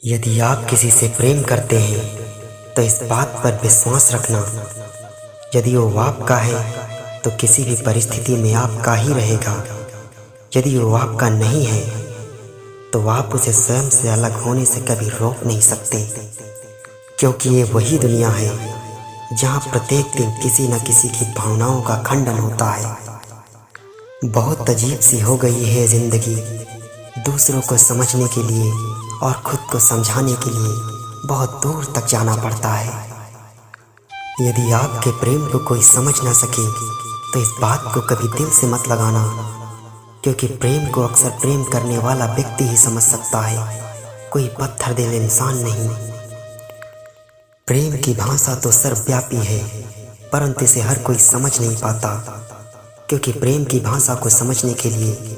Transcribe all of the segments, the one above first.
यदि आप किसी से प्रेम करते हैं तो इस बात पर विश्वास रखना, यदि वो आपका है तो किसी भी परिस्थिति में आपका ही रहेगा। यदि वो आपका नहीं है तो आप उसे स्वयं से अलग होने से कभी रोक नहीं सकते, क्योंकि ये वही दुनिया है जहाँ प्रत्येक दिन किसी न किसी की भावनाओं का खंडन होता है। बहुत अजीब सी हो गई है ज़िंदगी। दूसरों को समझने के लिए और खुद को समझाने के लिए बहुत दूर तक जाना पड़ता है। यदि आपके प्रेम को कोई समझ ना सके तो इस बात को कभी दिल से मत लगाना, क्योंकि प्रेम को अक्सर प्रेम करने वाला व्यक्ति ही समझ सकता है, कोई पत्थर दिल इंसान नहीं। प्रेम की भाषा तो सर्वव्यापी है, परंतु इसे हर कोई समझ नहीं पाता, क्योंकि प्रेम की भाषा को समझने के लिए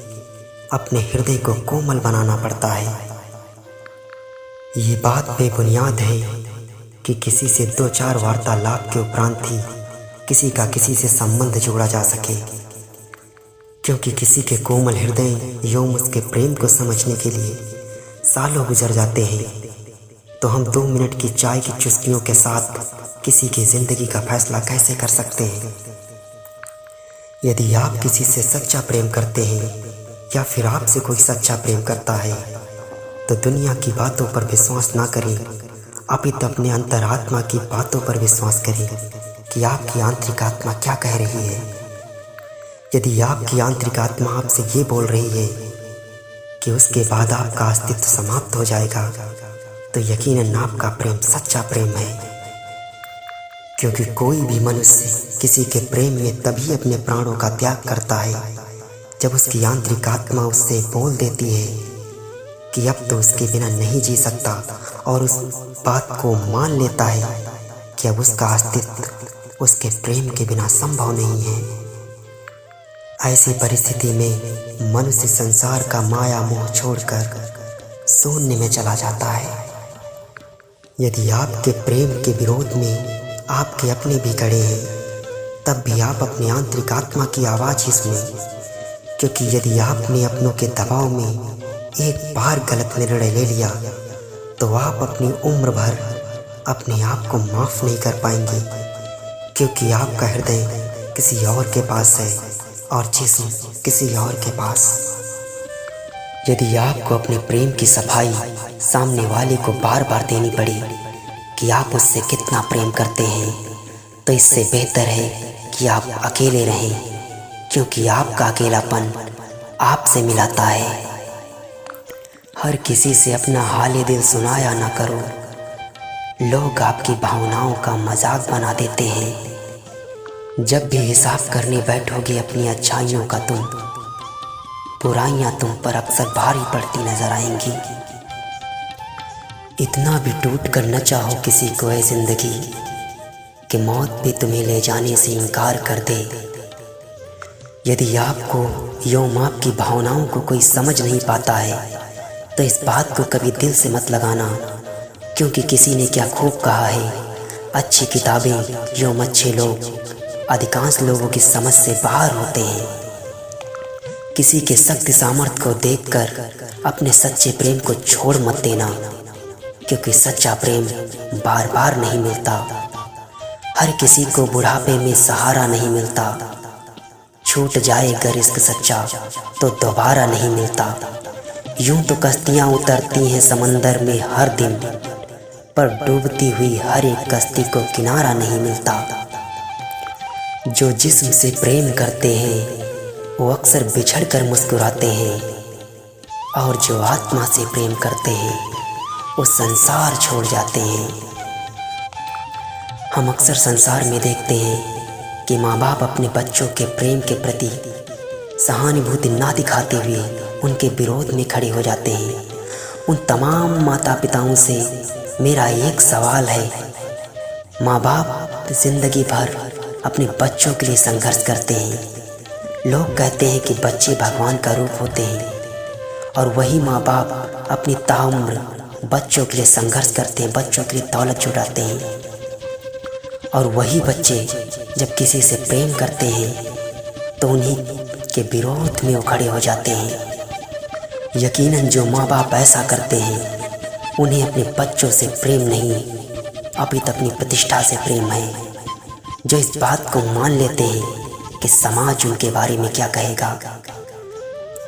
अपने हृदय को कोमल बनाना पड़ता है। ये बात बेबुनियाद है कि किसी से 2-4 वार्तालाप के उपरांत ही किसी का किसी से संबंध जोड़ा जा सके, क्योंकि किसी के कोमल हृदय एवं उसके प्रेम को समझने के लिए सालों गुजर जाते हैं। तो हम 2 मिनट की चाय की चुस्कियों के साथ किसी की जिंदगी का फैसला कैसे कर सकते हैं। यदि आप किसी से सच्चा प्रेम करते हैं या फिर आपसे कोई सच्चा प्रेम करता है तो दुनिया की बातों पर विश्वास ना करें, अपितु अपने अंतरात्मा की बातों पर विश्वास करें कि आपकी आंतरिक आत्मा क्या कह रही है। यदि आपकी आंतरिक आत्मा आपसे ये बोल रही है कि उसके बाद आपका अस्तित्व समाप्त हो जाएगा, तो यकीनन आपका प्रेम सच्चा प्रेम है। क्योंकि कोई भी मनुष्य किसी के प्रेम में तभी अपने प्राणों का त्याग करता है जब उसकी आंतरिक आत्मा उससे बोल देती है कि अब तो उसके बिना नहीं जी सकता, और उस बात को मान लेता है कि अब उसका अस्तित्व उसके प्रेम के बिना संभव नहीं है। ऐसी परिस्थिति में मनुष्य संसार का माया मोह छोड़कर शून्य में चला जाता है। यदि आपके प्रेम के विरोध में आपके अपने भी खड़े हैं, तब भी आप अपनी आंतरिक आत्मा की आवाज़ ही सुनें, क्योंकि यदि आपने अपनों के दबाव में एक बार गलत निर्णय ले लिया तो आप अपनी उम्र भर अपने आप को माफ़ नहीं कर पाएंगे, क्योंकि आपका हृदय किसी और के पास है और जिस्म किसी और के पास। यदि आपको अपने प्रेम की सफाई सामने वाले को बार बार देनी पड़े कि आप उससे कितना प्रेम करते हैं, तो इससे बेहतर है कि आप अकेले रहें, क्योंकि आपका अकेलापन आपसे मिलाता है। हर किसी से अपना हाल दिल सुनाया ना करो। लोग आपकी भावनाओं का मजाक बना देते हैं। जब भी हिसाब करने बैठोगे अपनी अच्छाइयों का, तुम बुराइयां तुम पर अक्सर भारी पड़ती नजर आएंगी। इतना भी टूट कर न चाहो किसी को है जिंदगी कि मौत भी तुम्हें ले जाने से इनकार कर दे। यदि आपको एवं आपकी भावनाओं को कोई समझ नहीं पाता है तो इस बात को कभी दिल से मत लगाना, क्योंकि किसी ने क्या खूब कहा है, अच्छी किताबें एवं अच्छे लोग अधिकांश लोगों की समझ से बाहर होते हैं। किसी के शक्ति सामर्थ्य को देखकर अपने सच्चे प्रेम को छोड़ मत देना, क्योंकि सच्चा प्रेम बार बार नहीं मिलता। हर किसी को बुढ़ापे में सहारा नहीं मिलता। छूट जाए अगर इश्क सच्चा तो दोबारा नहीं मिलता। यूं तो कश्तियां उतरती हैं समंदर में हर दिन, पर डूबती हुई हर एक कश्ती को किनारा नहीं मिलता। जो जिस्म से प्रेम करते हैं वो अक्सर बिछड़ कर मुस्कुराते हैं, और जो आत्मा से प्रेम करते हैं वो संसार छोड़ जाते हैं। हम अक्सर संसार में देखते हैं कि माँ बाप अपने बच्चों के प्रेम के प्रति सहानुभूति ना दिखाते हुए उनके विरोध में खड़े हो जाते हैं। उन तमाम माता पिताओं से मेरा एक सवाल है, माँ बाप जिंदगी भर अपने बच्चों के लिए संघर्ष करते हैं। लोग कहते हैं कि बच्चे भगवान का रूप होते हैं, और वही माँ बाप अपनी ताउम्र बच्चों के लिए संघर्ष करते हैं, बच्चों के लिए दौलत जुटाते हैं। और वही बच्चे जब किसी से प्रेम करते हैं तो उन्हीं के विरोध में वो खड़े हो जाते हैं। यकीनन जो माँ बाप ऐसा करते हैं उन्हें अपने बच्चों से प्रेम नहीं, अभी तक अपनी प्रतिष्ठा से प्रेम है। जो इस बात को मान लेते हैं कि समाज उनके बारे में क्या कहेगा।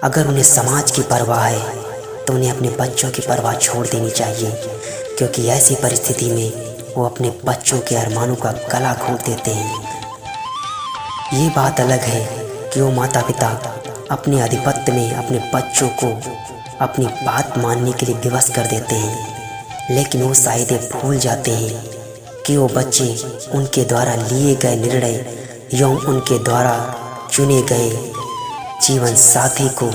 अगर उन्हें समाज की परवाह है तो उन्हें अपने बच्चों की परवाह छोड़ देनी चाहिए, क्योंकि ऐसी परिस्थिति में वो अपने बच्चों के अरमानों का गला घोंट देते हैं। ये बात अलग है कि वो माता पिता अपने आधिपत्य में अपने बच्चों को अपनी बात मानने के लिए विवश कर देते हैं, लेकिन वो शायद ये भूल जाते हैं कि वो बच्चे उनके द्वारा लिए गए निर्णय एवं उनके द्वारा चुने गए जीवन साथी को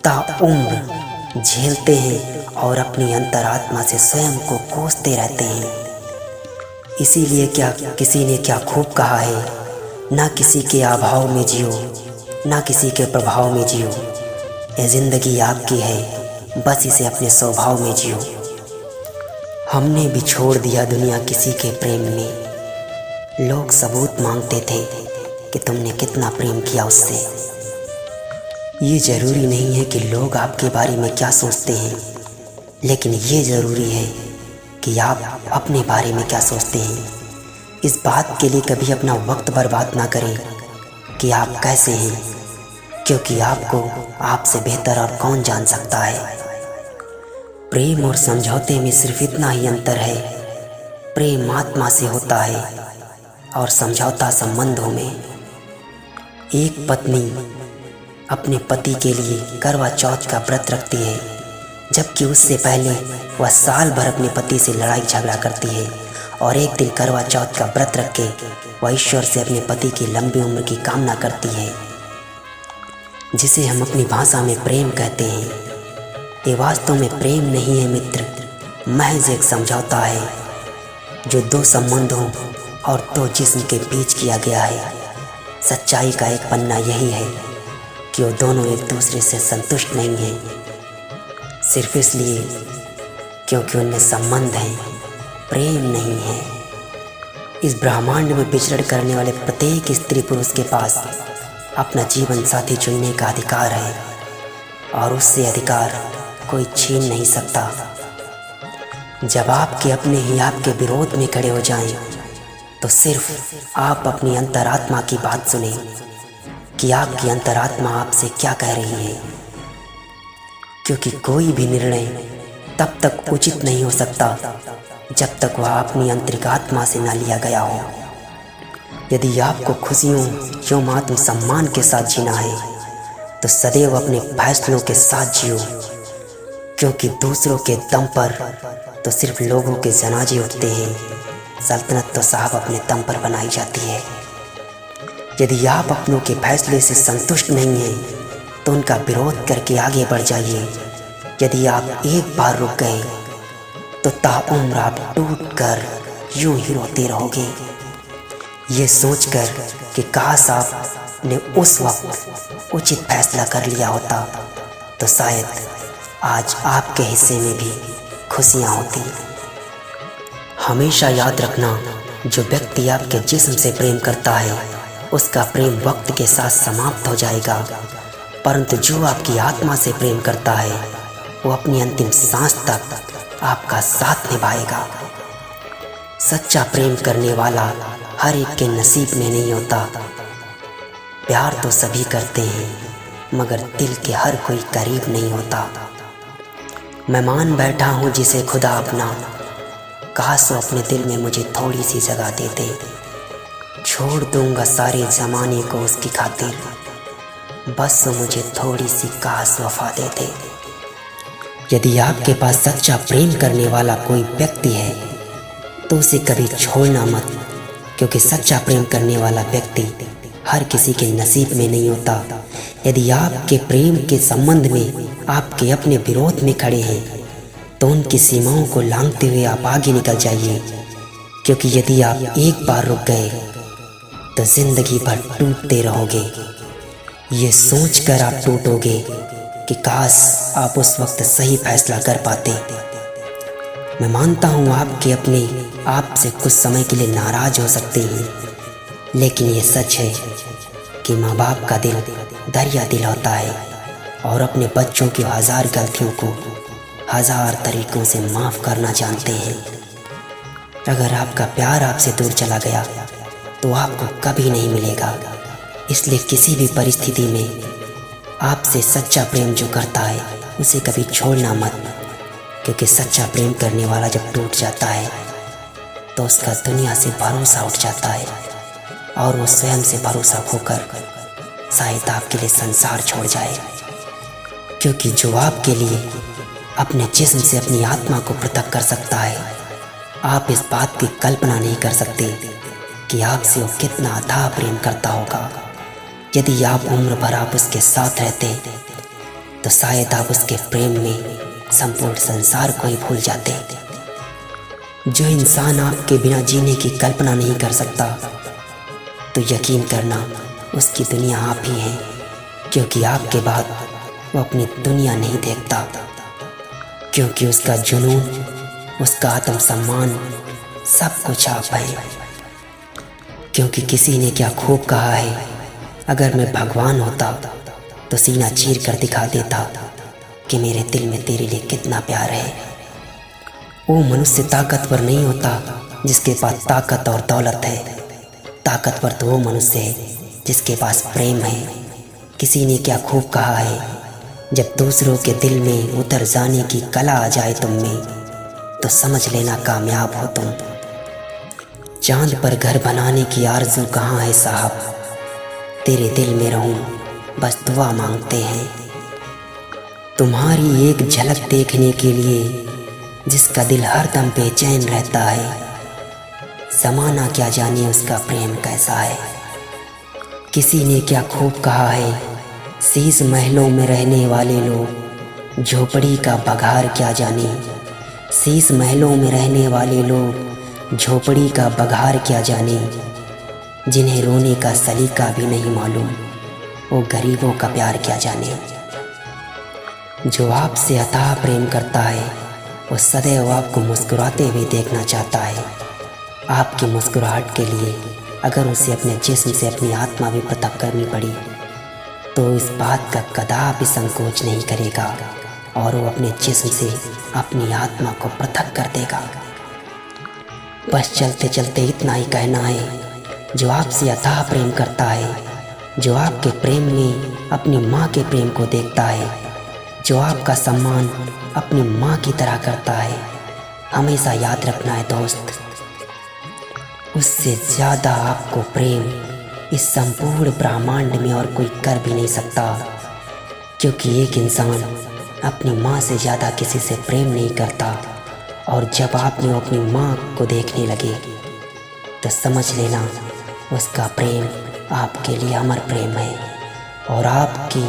ताउम्र झेलते हैं और अपनी अंतरात्मा से स्वयं को कोसते रहते हैं। इसीलिए क्या किसी ने क्या खूब कहा है, ना किसी के अभाव में जियो, ना किसी के प्रभाव में जियो। ये जिंदगी आपकी है, बस इसे अपने स्वभाव में जियो। हमने भी छोड़ दिया दुनिया किसी के प्रेम में। लोग सबूत मांगते थे कि तुमने कितना प्रेम किया उससे। ये ज़रूरी नहीं है कि लोग आपके बारे में क्या सोचते हैं, लेकिन ये ज़रूरी है कि आप अपने बारे में क्या सोचते हैं। इस बात के लिए कभी अपना वक्त बर्बाद ना करें कि आप कैसे हैं, क्योंकि आपको आपसे बेहतर और कौन जान सकता है। प्रेम और समझौते में सिर्फ इतना ही अंतर है, प्रेम आत्मा से होता है और समझौता संबंधों में। एक पत्नी अपने पति के लिए करवा चौथ का व्रत रखती है, जबकि उससे पहले वह साल भर अपने पति से लड़ाई झगड़ा करती है और एक दिन करवा चौथ का व्रत रख के वह ईश्वर से अपने पति की लंबी उम्र की कामना करती है, जिसे हम अपनी भाषा में प्रेम कहते हैं। ये वास्तव में प्रेम नहीं है मित्र, महज एक समझौता है जो दो संबंधों और दो जिस्म के बीच किया गया है। सच्चाई का एक पन्ना यही है कि वो दोनों एक दूसरे से संतुष्ट नहीं हैं, सिर्फ इसलिए क्योंकि उनमें संबंध है, प्रेम नहीं है। इस ब्रह्मांड में विचरण करने वाले प्रत्येक स्त्री पुरुष के पास अपना जीवन साथी चुनने का अधिकार है और उससे अधिकार कोई छीन नहीं सकता। जब आपके अपने ही आपके विरोध में खड़े हो जाएं, तो सिर्फ आप अपनी अंतरात्मा की बात सुनें कि आपकी अंतरात्मा आपसे क्या कह रही है, क्योंकि कोई भी निर्णय तब तक उचित नहीं हो सकता जब तक वह अपनी आंतरिक आत्मा से न लिया गया हो। यदि आपको खुशियों एवं आत्म सम्मान के साथ जीना है तो सदैव अपने फैसलों के साथ जियो, क्योंकि दूसरों के दम पर तो सिर्फ लोगों के जनाजे उठते हैं, सल्तनत तो साहब अपने दम पर बनाई जाती है। यदि आप अपनों के फैसले से संतुष्ट नहीं हैं तो उनका विरोध करके आगे बढ़ जाइए। यदि आप एक बार रुक गए तो ताउम्र आप टूट कर यूं ही रोते रहोगे, ये सोचकर कि काश आपने उस वक्त उचित फैसला कर लिया होता तो शायद आज आपके हिस्से में भी खुशियाँ होती। हमेशा याद रखना, जो व्यक्ति आपके जिस्म से प्रेम करता है उसका प्रेम वक्त के साथ समाप्त हो जाएगा, परंतु जो आपकी आत्मा से प्रेम करता है वो अपनी अंतिम सांस तक आपका साथ निभाएगा। सच्चा प्रेम करने वाला हर एक के नसीब में नहीं होता। प्यार तो सभी करते हैं मगर दिल के हर कोई करीब नहीं होता। मैं मान बैठा हूँ जिसे खुदा अपना, काश वो अपने दिल में मुझे थोड़ी सी जगह दे दे। छोड़ दूंगा सारे ज़माने को उसकी खातिर, बस वो मुझे थोड़ी सी काश वफा दे दे। यदि आपके पास सच्चा प्रेम करने वाला कोई व्यक्ति है तो उसे कभी छोड़ना मत, क्योंकि सच्चा प्रेम करने वाला व्यक्ति हर किसी के नसीब में नहीं होता। यदि आपके प्रेम के संबंध में आपके अपने विरोध में खड़े हैं तो उनकी सीमाओं को लांघते हुए आप आगे निकल जाइए, क्योंकि यदि आप एक बार रुक गए तो जिंदगी भर टूटते रहोगे। ये सोचकर आप टूटोगे कि काश आप उस वक्त सही फैसला कर पाते। मैं मानता हूँ आपके अपने आप से कुछ समय के लिए नाराज हो सकते हैं, लेकिन ये सच है कि माँ बाप का दिल दरिया दिल होता है और अपने बच्चों की 1000 गलतियों को 1000 तरीकों से माफ़ करना जानते हैं। अगर आपका प्यार आपसे दूर चला गया तो आपको कभी नहीं मिलेगा। इसलिए किसी भी परिस्थिति में आपसे सच्चा प्रेम जो करता है उसे कभी छोड़ना मत, क्योंकि सच्चा प्रेम करने वाला जब टूट जाता है तो उसका दुनिया से भरोसा उठ जाता है और वो स्वयं से भरोसा खोकर शायद आपके लिए संसार छोड़ जाए। क्योंकि जो आपके लिए अपने जिस्म से अपनी आत्मा को पृथक कर सकता है, आप इस बात की कल्पना नहीं कर सकते कि आपसे वो कितना अथाह प्रेम करता होगा। यदि आप उम्र भर आप उसके साथ रहते तो शायद आप उसके प्रेम में संपूर्ण संसार को ही भूल जाते। जो इंसान आपके बिना जीने की कल्पना नहीं कर सकता तो यकीन करना उसकी दुनिया आप ही हैं, क्योंकि आपके बाद वो अपनी दुनिया नहीं देखता। क्योंकि उसका जुनून, उसका आत्मसम्मान सब कुछ आप है। क्योंकि किसी ने क्या खूब कहा है, अगर मैं भगवान होता तो सीना चीर कर दिखा देता कि मेरे दिल में तेरे लिए कितना प्यार है। वो मनुष्य ताकतवर नहीं होता जिसके पास ताकत और दौलत है। ताकतवर तो वो मनुष्य है जिसके पास प्रेम है। किसी ने क्या खूब कहा है, जब दूसरों के दिल में उतर जाने की कला आ जाए तुम में तो समझ लेना कामयाब हो तुम। चांद पर घर बनाने की आरज़ू कहाँ है साहब, तेरे दिल में रहूं बस दुआ मांगते हैं। तुम्हारी एक झलक देखने के लिए जिसका दिल हरदम बेचैन रहता है, ज़माना क्या जाने उसका प्रेम कैसा है। किसी ने क्या खूब कहा है, शीश महलों में रहने वाले लोग झोपड़ी का बघार क्या जाने। शीश महलों में रहने वाले लोग झोपड़ी का बघार क्या जाने। जिन्हें रोने का सलीका भी नहीं मालूम वो गरीबों का प्यार क्या जाने। जो आपसे अथाह प्रेम करता है वो सदैव आपको मुस्कुराते हुए देखना चाहता है। आपकी मुस्कुराहट के लिए अगर उसे अपने जिस्म से अपनी आत्मा भी पृथक करनी पड़ी तो इस बात का कदापि संकोच नहीं करेगा और वो अपने जिस्म से अपनी आत्मा को पृथक कर देगा। बस चलते चलते इतना ही कहना है, जो आपसे अथाह प्रेम करता है, जो आपके प्रेम में अपनी माँ के प्रेम को देखता है, जो आपका सम्मान अपनी माँ की तरह करता है, हमेशा याद रखना है दोस्त, उससे ज़्यादा आपको प्रेम इस संपूर्ण ब्रह्मांड में और कोई कर भी नहीं सकता। क्योंकि एक इंसान अपनी माँ से ज़्यादा किसी से प्रेम नहीं करता। और जब आपने अपनी माँ को देखने लगे तो समझ लेना उसका प्रेम आपके लिए अमर प्रेम है और आपकी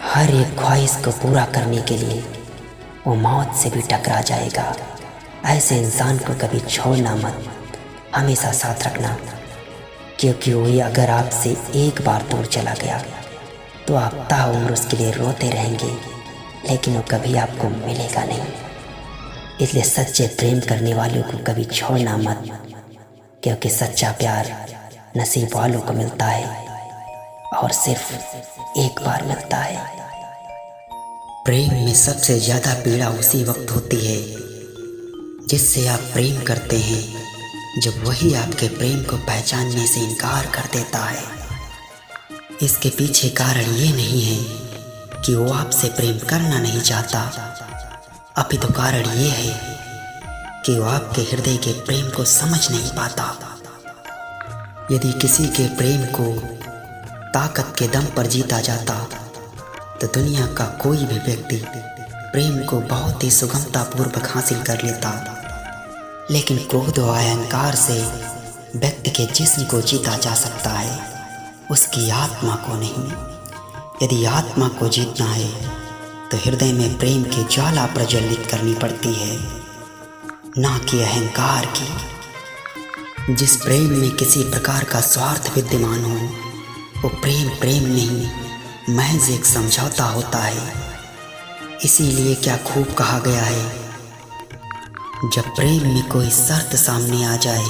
हर एक ख्वाहिश को पूरा करने के लिए वो मौत से भी टकरा जाएगा। ऐसे इंसान को कभी छोड़ना मत, हमेशा साथ रखना, क्योंकि वही अगर आपसे एक बार दूर चला गया तो आप ताउम्र उसके लिए रोते रहेंगे, लेकिन वो कभी आपको मिलेगा नहीं। इसलिए सच्चे प्रेम करने वालों को कभी छोड़ना मत, क्योंकि सच्चा प्यार नसीब वालों को मिलता है और सिर्फ एक बार मिलता है। प्रेम में सबसे ज़्यादा पीड़ा उसी वक्त होती है जिससे आप प्रेम करते हैं, जब वही आपके प्रेम को पहचानने से इनकार कर देता है। इसके पीछे कारण ये नहीं है कि वो आपसे प्रेम करना नहीं चाहता, अपितु तो कारण ये है कि वो आपके हृदय के प्रेम को समझ नहीं पाता। यदि किसी के प्रेम को ताकत के दम पर जीता जाता तो दुनिया का कोई भी व्यक्ति प्रेम को बहुत ही सुगमतापूर्वक हासिल कर लेता, लेकिन क्रोध और अहंकार से व्यक्ति के जिस्म को जीता जा सकता है, उसकी आत्मा को नहीं। यदि आत्मा को जीतना है तो हृदय में प्रेम की ज्वाला प्रज्वलित करनी पड़ती है, ना कि अहंकार की। जिस प्रेम में किसी प्रकार का स्वार्थ विद्यमान हो वो प्रेम नहीं, महज एक समझौता होता है। इसीलिए क्या खूब कहा गया है, जब प्रेम में कोई शर्त सामने आ जाए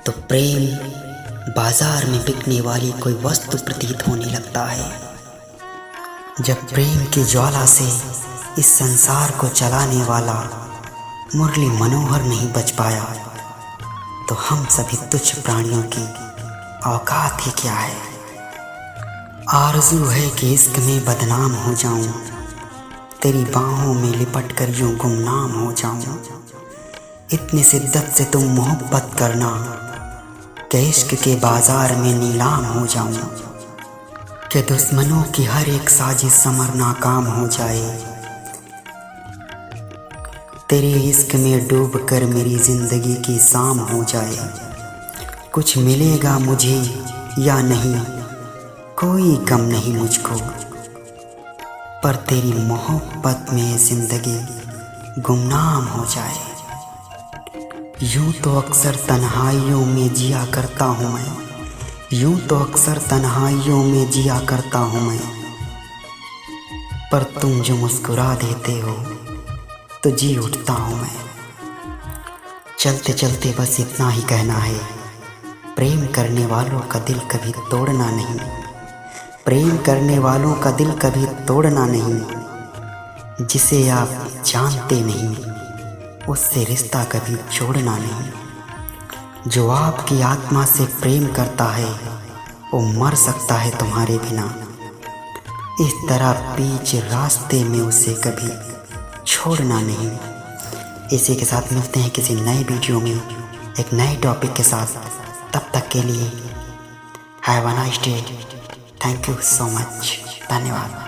तो प्रेम बाजार में बिकने वाली कोई वस्तु प्रतीत होने लगता है। जब प्रेम की ज्वाला से इस संसार को चलाने वाला मुरली मनोहर नहीं बच पाया, तो हम सभी तुच्छ प्राणियों की औकात ही क्या है। आरज़ू है कि इश्क में बदनाम हो जाऊं, तेरी बाहों में लिपट कर यूं गुमनाम हो जाऊं। इतनी शिद्दत से तुम मोहब्बत करना कि इश्क के बाजार में नीलाम हो जाऊं, कि दुश्मनों की हर एक साजिश समर नाकाम हो जाए। तेरे इश्क में डूब कर मेरी जिंदगी की शाम हो जाए। कुछ मिलेगा मुझे या नहीं, कोई गम नहीं मुझको, पर तेरी मोहब्बत में जिंदगी गुमनाम हो जाए। यूं तो अक्सर तन्हाइयों में जिया करता हूँ मैं, यूं तो अक्सर तन्हाइयों में जिया करता हूँ मैं, पर तुम जो मुस्कुरा देते हो तो जी उठता हूँ मैं। चलते चलते बस इतना ही कहना है, प्रेम करने वालों का दिल कभी तोड़ना नहीं, प्रेम करने वालों का दिल कभी तोड़ना नहीं। जिसे आप जानते नहीं उससे रिश्ता कभी जोड़ना नहीं। जो आपकी आत्मा से प्रेम करता है वो मर सकता है तुम्हारे बिना, इस तरह बीच रास्ते में उसे कभी छोड़ना नहीं। इसी के साथ मिलते हैं किसी नए वीडियो में एक नए टॉपिक के साथ। तब तक के लिए have a nice day. Thank you so much. धन्यवाद।